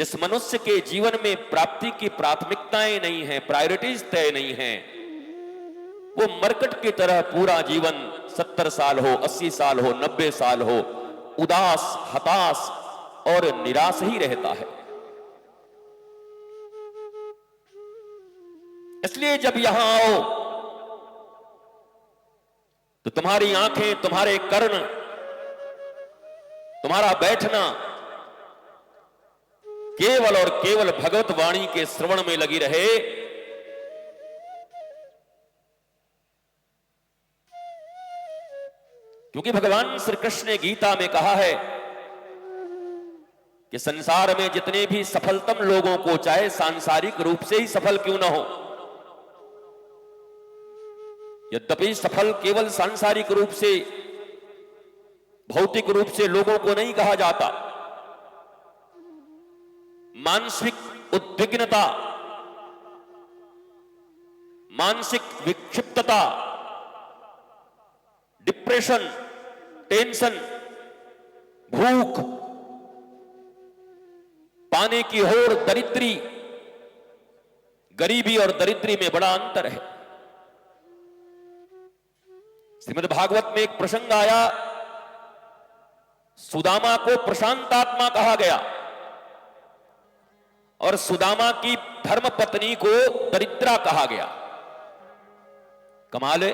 जिस मनुष्य के जीवन में प्राप्ति की प्राथमिकताएं नहीं है, प्रायोरिटीज तय नहीं है, वो मरकट की तरह पूरा जीवन 70 साल हो, 80 साल हो, 90 साल हो, उदास, हताश और निराश ही रहता है। इसलिए जब यहां आओ तो तुम्हारी आंखें, तुम्हारे कर्ण, तुम्हारा बैठना केवल और केवल भगवत वाणी के श्रवण में लगी रहे। क्योंकि भगवान श्री कृष्ण ने गीता में कहा है कि संसार में जितने भी सफलतम लोगों को, चाहे सांसारिक रूप से ही सफल क्यों ना हो, यद्यपि सफल केवल सांसारिक रूप से, भौतिक रूप से लोगों को नहीं कहा जाता, मानसिक उद्विग्नता, मानसिक विक्षिप्तता, डिप्रेशन, टेंशन, भूख, पाने की होड़, दरिद्री, गरीबी और दरिद्री में बड़ा अंतर है। श्रीमद् भागवत में एक प्रसंग आया, सुदामा को प्रशांत आत्मा कहा गया और सुदामा की धर्म पत्नी को दरिद्रा कहा गया। कमाल है,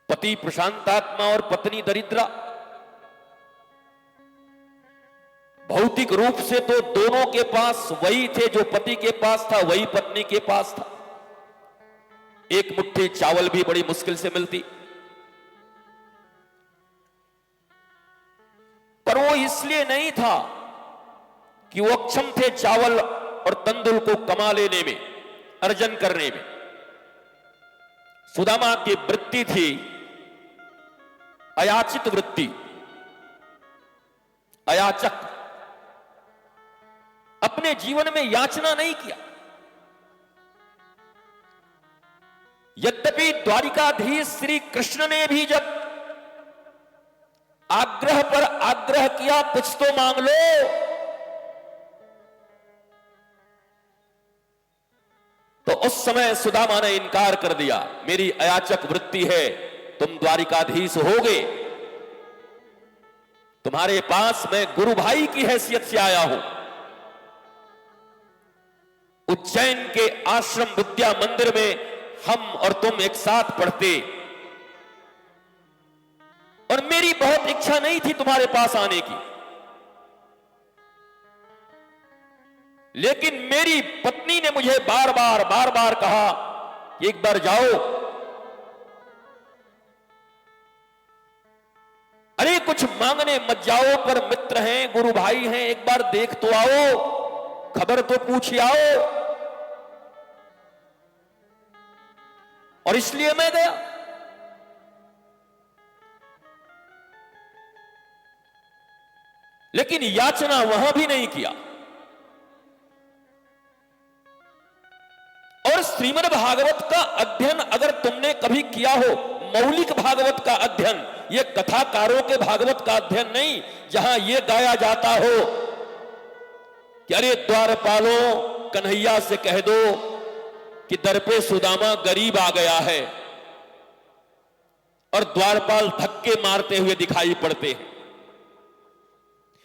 पति प्रशांत आत्मा और पत्नी दरिद्रा। भौतिक रूप से तो दोनों के पास वही थे, जो पति के पास था वही पत्नी के पास था। एक मुट्ठी चावल भी बड़ी मुश्किल से मिलती, पर वो इसलिए नहीं था कि वो अक्षम थे चावल और तंदुल को कमा लेने में, अर्जन करने में। सुदामा की वृत्ति थी अयाचित वृत्ति, अयाचक। अपने जीवन में याचना नहीं किया। यद्यपि द्वारिकाधीश श्री कृष्ण ने भी जब आग्रह पर आग्रह किया, कुछ तो मांग लो, तो उस समय सुदामा ने इनकार कर दिया। मेरी अयाचक वृत्ति है, तुम द्वारिकाधीश होगे, तुम्हारे पास मैं गुरु भाई की हैसियत से आया हूं। उज्जैन के आश्रम विद्या मंदिर में हम और तुम एक साथ पढ़ते, और मेरी बहुत इच्छा नहीं थी तुम्हारे पास आने की, लेकिन मेरी पत्नी ने मुझे बार बार कहा कि एक बार जाओ। अरे कुछ मांगने मत जाओ, पर मित्र हैं, गुरु भाई हैं, एक बार देख तो आओ, खबर तो पूछ आओ। और इसलिए मैं गया। लेकिन याचना वहां भी नहीं किया। और श्रीमद् भागवत का अध्ययन अगर तुमने कभी किया हो, मौलिक भागवत का अध्ययन, ये कथाकारों के भागवत का अध्ययन नहीं, जहां ये गाया जाता हो कि अरे द्वारपालों, कन्हैया से कह दो कि दर पे सुदामा गरीब आ गया है, और द्वारपाल धक्के मारते हुए दिखाई पड़ते हैं।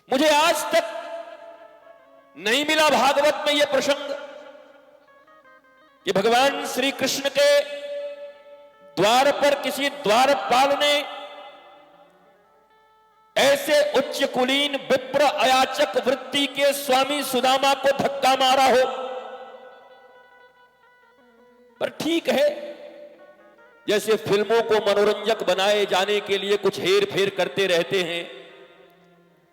मुझे आज तक नहीं मिला भागवत में यह प्रसंग कि भगवान श्री कृष्ण के द्वार पर किसी द्वारपाल ने ऐसे उच्च कुलीन विप्र अयाचक वृत्ति के स्वामी सुदामा को धक्का मारा हो। पर ठीक है, जैसे फिल्मों को मनोरंजक बनाए जाने के लिए कुछ हेर फेर करते रहते हैं,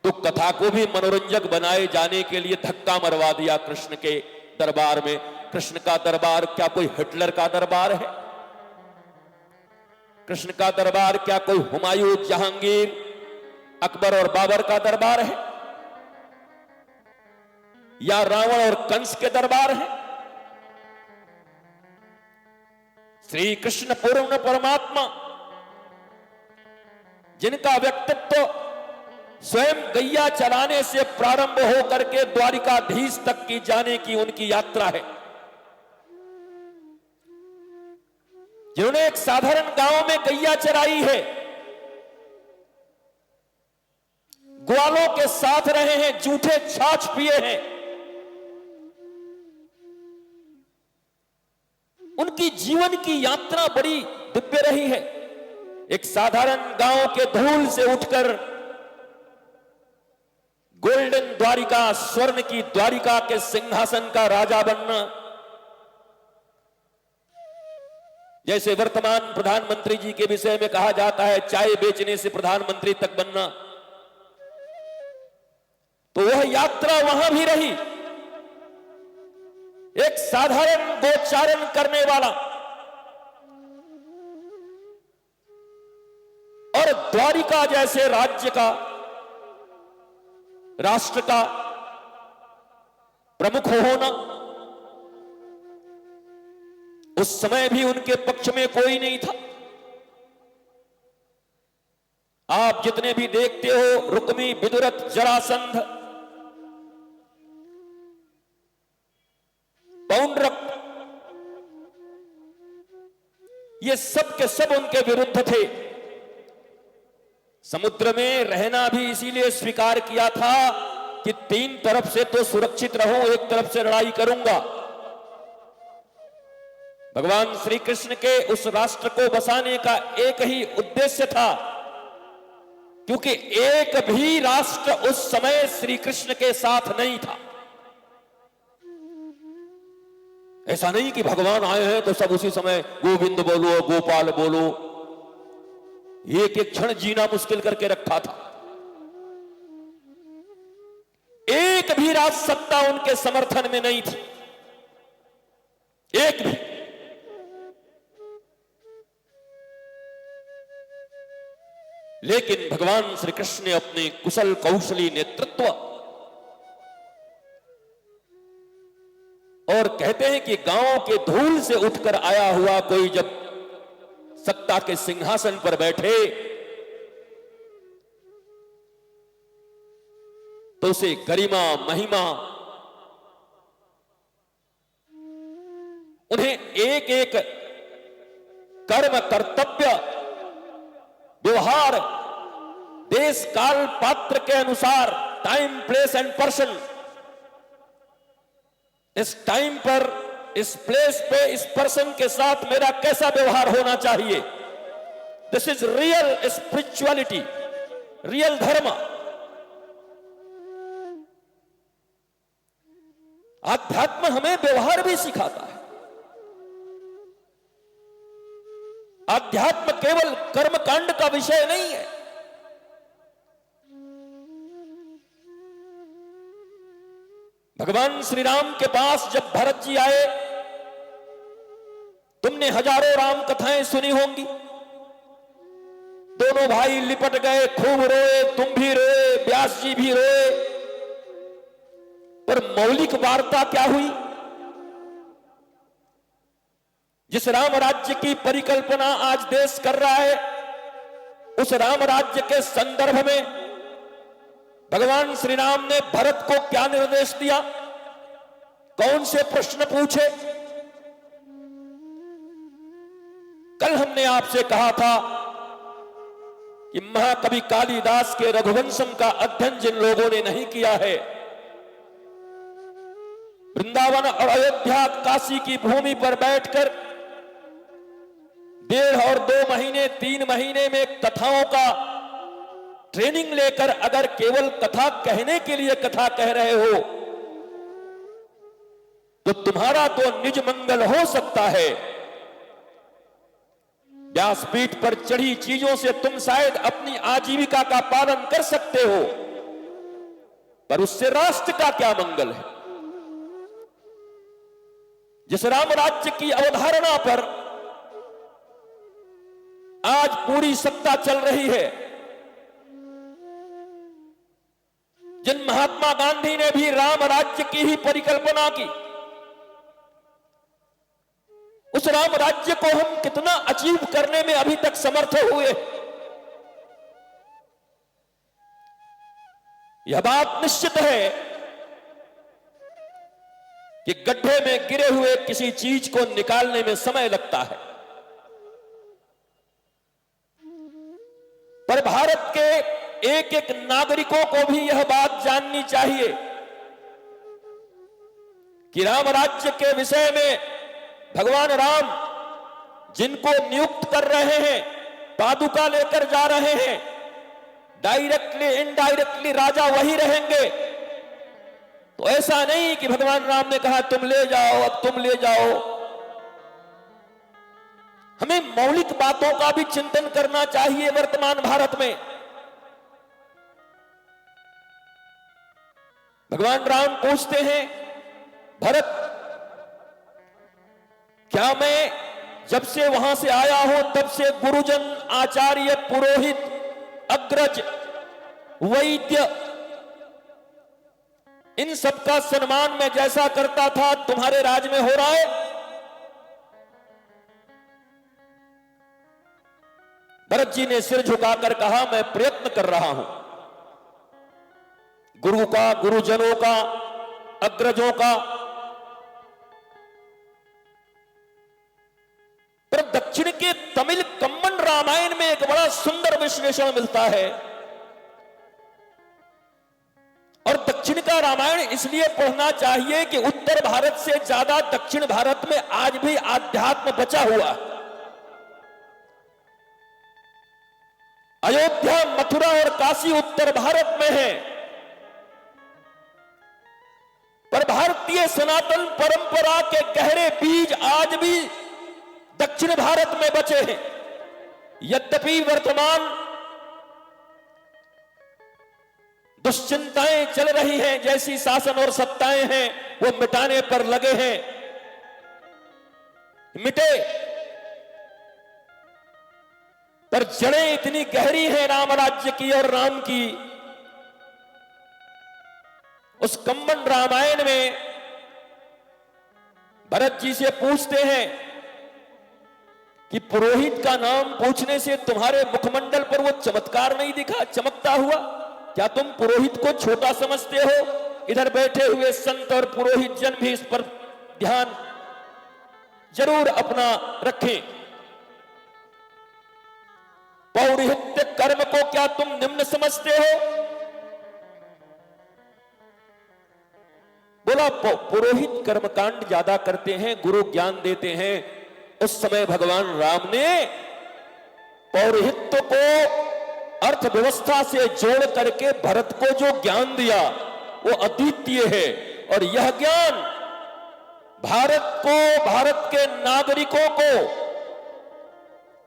तो कथा को भी मनोरंजक बनाए जाने के लिए धक्का मरवा दिया कृष्ण के दरबार में। कृष्ण का दरबार क्या कोई हिटलर का दरबार है? कृष्ण का दरबार क्या कोई हुमायूं, जहांगीर, अकबर और बाबर का दरबार है, या रावण और कंस के दरबार है? श्री कृष्ण पूर्ण परमात्मा, जिनका व्यक्तित्व स्वयं गैया चलाने से प्रारंभ होकर के द्वारिकाधीश तक की जाने की उनकी यात्रा है। जिन्होंने एक साधारण गांव में गैया चराई है, ग्वालों के साथ रहे हैं, जूठे छाछ पिए हैं, उनकी जीवन की यात्रा बड़ी दिव्य रही है। एक साधारण गांव के धूल से उठकर गोल्डन द्वारिका, स्वर्ण की द्वारिका के सिंहासन का राजा बनना, जैसे वर्तमान प्रधानमंत्री जी के विषय में कहा जाता है चाय बेचने से प्रधानमंत्री तक बनना, तो वह यात्रा वहां भी रही। एक साधारण गोचारण करने वाला और द्वारिका जैसे राज्य का, राष्ट्र का प्रमुख होना, उस समय भी उनके पक्ष में कोई नहीं था। आप जितने भी देखते हो, रुक्मी, विदुरथ, जरासंध, पौंड्रक, ये सब के सब उनके विरुद्ध थे। समुद्र में रहना भी इसीलिए स्वीकार किया था कि तीन तरफ से तो सुरक्षित रहूं, एक तरफ से लड़ाई करूंगा। भगवान श्री कृष्ण के उस राष्ट्र को बसाने का एक ही उद्देश्य था, क्योंकि एक भी राष्ट्र उस समय श्री कृष्ण के साथ नहीं था। ऐसा नहीं कि भगवान आए हैं तो सब उसी समय गोविंद बोलो, गोपाल बोलो, एक एक क्षण जीना मुश्किल करके रखा था। एक भी राज सत्ता उनके समर्थन में नहीं थी, एक भी। लेकिन भगवान श्री कृष्ण ने अपने कुशल कौशली नेतृत्व, और कहते हैं कि गांव के धूल से उठकर आया हुआ कोई जब सत्ता के सिंहासन पर बैठे तो उसे गरिमा, महिमा, उन्हें एक एक कर्म, कर्तव्य, व्यवहार देश काल पात्र के अनुसार, टाइम, प्लेस एंड पर्सन, इस टाइम पर, इस प्लेस पे, इस पर्सन के साथ मेरा कैसा व्यवहार होना चाहिए, this is real spirituality, real धर्म। आध्यात्म हमें व्यवहार भी सिखाता है। आध्यात्म केवल कर्मकांड का विषय नहीं है। भगवान श्री राम के पास जब भरत जी आए, तुमने हजारों राम कथाएं सुनी होंगी। दोनों भाई लिपट गए, खूब रोए, तुम भी रोए, व्यास जी भी रोए, पर मौलिक वार्ता क्या हुई? जिस राम राज्य की परिकल्पना आज देश कर रहा है, उस राम राज्य के संदर्भ में भगवान श्री राम ने भरत को क्या निर्देश दिया? कौन से प्रश्न पूछे? कल हमने आपसे कहा था कि महाकवि कालिदास के रघुवंशम का अध्ययन जिन लोगों ने नहीं किया है, वृंदावन और अयोध्या, काशी की भूमि पर बैठकर 1.5 और 2 महीने, 3 महीने में कथाओं का ट्रेनिंग लेकर अगर केवल कथा कहने के लिए कथा कह रहे हो, तो तुम्हारा तो निज मंगल हो सकता है। व्यासपीठ पर चढ़ी चीजों से तुम शायद अपनी आजीविका का पालन कर सकते हो, पर उससे राष्ट्र का क्या मंगल है? जिस राम राज्य की अवधारणा पर आज पूरी सत्ता चल रही है, जिन महात्मा गांधी ने भी राम राज्य की ही परिकल्पना की, उस राम राज्य को हम कितना अचीव करने में अभी तक समर्थ हुए? यह बात निश्चित है कि गड्ढे में गिरे हुए किसी चीज को निकालने में समय लगता है, पर भारत के एक एक नागरिकों को भी यह बात जाननी चाहिए कि राम राज्य के विषय में भगवान राम जिनको नियुक्त कर रहे हैं, पादुका लेकर जा रहे हैं, डायरेक्टली इनडायरेक्टली राजा वही रहेंगे। तो ऐसा नहीं कि भगवान राम ने कहा तुम ले जाओ, अब तुम ले जाओ। हमें मौलिक बातों का भी चिंतन करना चाहिए वर्तमान भारत में। भगवान राम पूछते हैं, भरत क्या मैं जब से वहां से आया हूं तब से गुरुजन, आचार्य, पुरोहित, अग्रज, वैद्य, इन सबका सम्मान मैं जैसा करता था तुम्हारे राज में हो रहा है? भरत जी ने सिर झुकाकर कहा, मैं प्रयत्न कर रहा हूं गुरु का, गुरुजनों का, अग्रजों का। पर दक्षिण के तमिल कम्मन रामायण में एक बड़ा सुंदर विश्लेषण मिलता है। और दक्षिण का रामायण इसलिए पढ़ना चाहिए कि उत्तर भारत से ज्यादा दक्षिण भारत में आज भी आध्यात्म बचा हुआ। अयोध्या, मथुरा और काशी उत्तर भारत में है, पर भारतीय सनातन परंपरा के गहरे बीज आज भी दक्षिण भारत में बचे हैं। यद्यपि वर्तमान दुश्चिंताएं चल रही हैं, जैसी शासन और सत्ताएं हैं वो मिटाने पर लगे हैं, मिटे, पर जड़ें इतनी गहरी हैं राम राज्य की और राम की। उस कम्मन रामायण में भरत जी से पूछते हैं कि पुरोहित का नाम पूछने से तुम्हारे मुखमंडल पर वो चमत्कार नहीं दिखा, चमकता हुआ? क्या तुम पुरोहित को छोटा समझते हो? इधर बैठे हुए संत और पुरोहित जन भी इस पर ध्यान जरूर अपना रखें। पौरोहित्य कर्म को क्या तुम निम्न समझते हो? बोला पुरोहित कर्मकांड ज्यादा करते हैं, गुरु ज्ञान देते हैं। उस समय भगवान राम ने पौरोहित्य को अर्थव्यवस्था से जोड़ करके भरत को जो ज्ञान दिया वो अद्वितीय है। और यह ज्ञान भारत को, भारत के नागरिकों को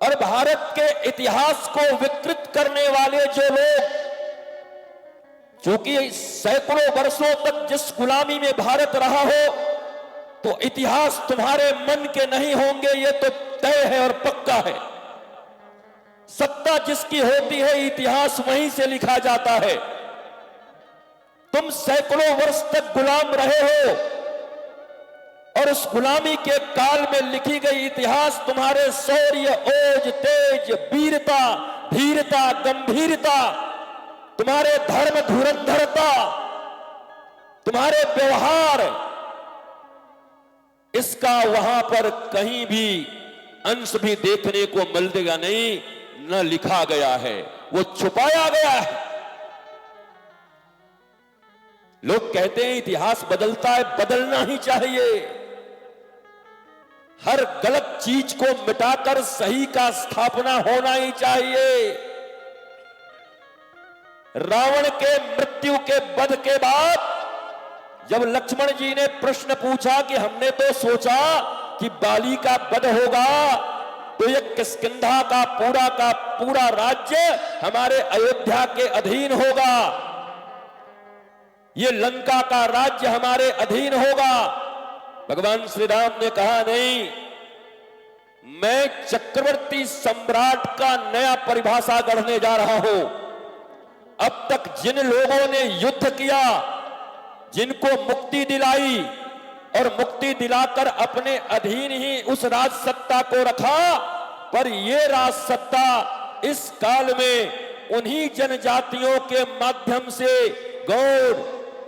और भारत के इतिहास को विकृत करने वाले जो लोग, क्योंकि सैकड़ों वर्षों तक जिस गुलामी में भारत रहा हो, तो इतिहास तुम्हारे मन के नहीं होंगे, ये तो तय है और पक्का है। सत्ता जिसकी होती है इतिहास वहीं से लिखा जाता है। तुम सैकड़ों वर्ष तक गुलाम रहे हो और उस गुलामी के काल में लिखी गई इतिहास तुम्हारे शौर्य, ओज, तेज, वीरता, धीरता, गंभीरता, तुम्हारे धर्म धुरंधरता, तुम्हारे व्यवहार, इसका वहां पर कहीं भी अंश भी देखने को मिलेगा नहीं, न लिखा गया है, वो छुपाया गया है। लोग कहते हैं इतिहास बदलता है, बदलना ही चाहिए। हर गलत चीज को मिटाकर सही का स्थापना होना ही चाहिए। रावण के मृत्यु के वध के बाद जब लक्ष्मण जी ने प्रश्न पूछा कि हमने तो सोचा कि बाली का वध होगा तो ये किष्किंधा का पूरा राज्य हमारे अयोध्या के अधीन होगा, ये लंका का राज्य हमारे अधीन होगा। भगवान श्री राम ने कहा नहीं, मैं चक्रवर्ती सम्राट का नया परिभाषा गढ़ने जा रहा हूं। अब तक जिन लोगों ने युद्ध किया, जिनको मुक्ति दिलाई और मुक्ति दिलाकर अपने अधीन ही उस राज सत्ता को रखा, पर ये राज सत्ता इस काल में उन्हीं जनजातियों के माध्यम से गौड़,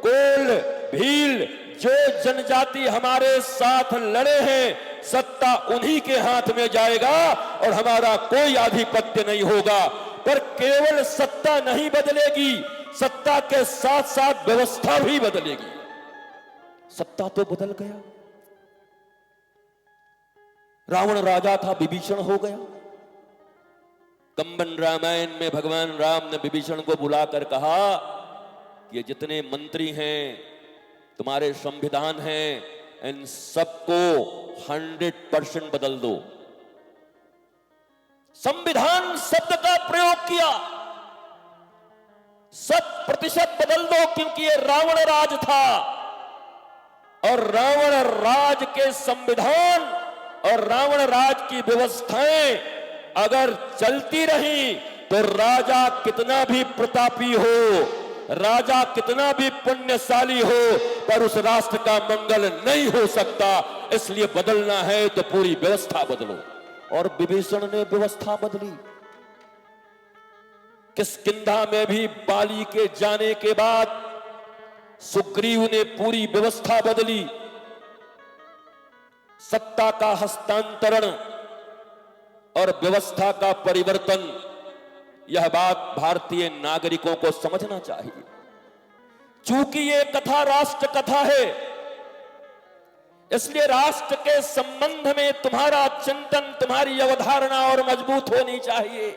कोल, भील, जो जनजाति हमारे साथ लड़े हैं, सत्ता उन्हीं के हाथ में जाएगा और हमारा कोई आधिपत्य नहीं होगा। पर केवल सत्ता नहीं बदलेगी, सत्ता के साथ साथ व्यवस्था भी बदलेगी। सत्ता तो बदल गया, रावण राजा था, विभीषण हो गया। कंबन रामायण में भगवान राम ने विभीषण को बुलाकर कहा कि ये जितने मंत्री हैं, तुम्हारे संविधान हैं, इन सबको 100% बदल दो। संविधान शब्द का प्रयोग किया, 100% बदल दो, क्योंकि ये रावण राज था और रावण राज के संविधान और रावण राज की व्यवस्थाएं अगर चलती रही तो राजा कितना भी प्रतापी हो, राजा कितना भी पुण्यशाली हो, पर उस राष्ट्र का मंगल नहीं हो सकता। इसलिए बदलना है तो पूरी व्यवस्था बदलो। और विभीषण ने व्यवस्था बदली। किष्किंधा में भी बाली के जाने के बाद सुग्रीव ने पूरी व्यवस्था बदली। सत्ता का हस्तांतरण और व्यवस्था का परिवर्तन, यह बात भारतीय नागरिकों को समझना चाहिए। चूंकि ये कथा राष्ट्र कथा है, इसलिए राष्ट्र के संबंध में तुम्हारा चिंतन, तुम्हारी अवधारणा और मजबूत होनी चाहिए।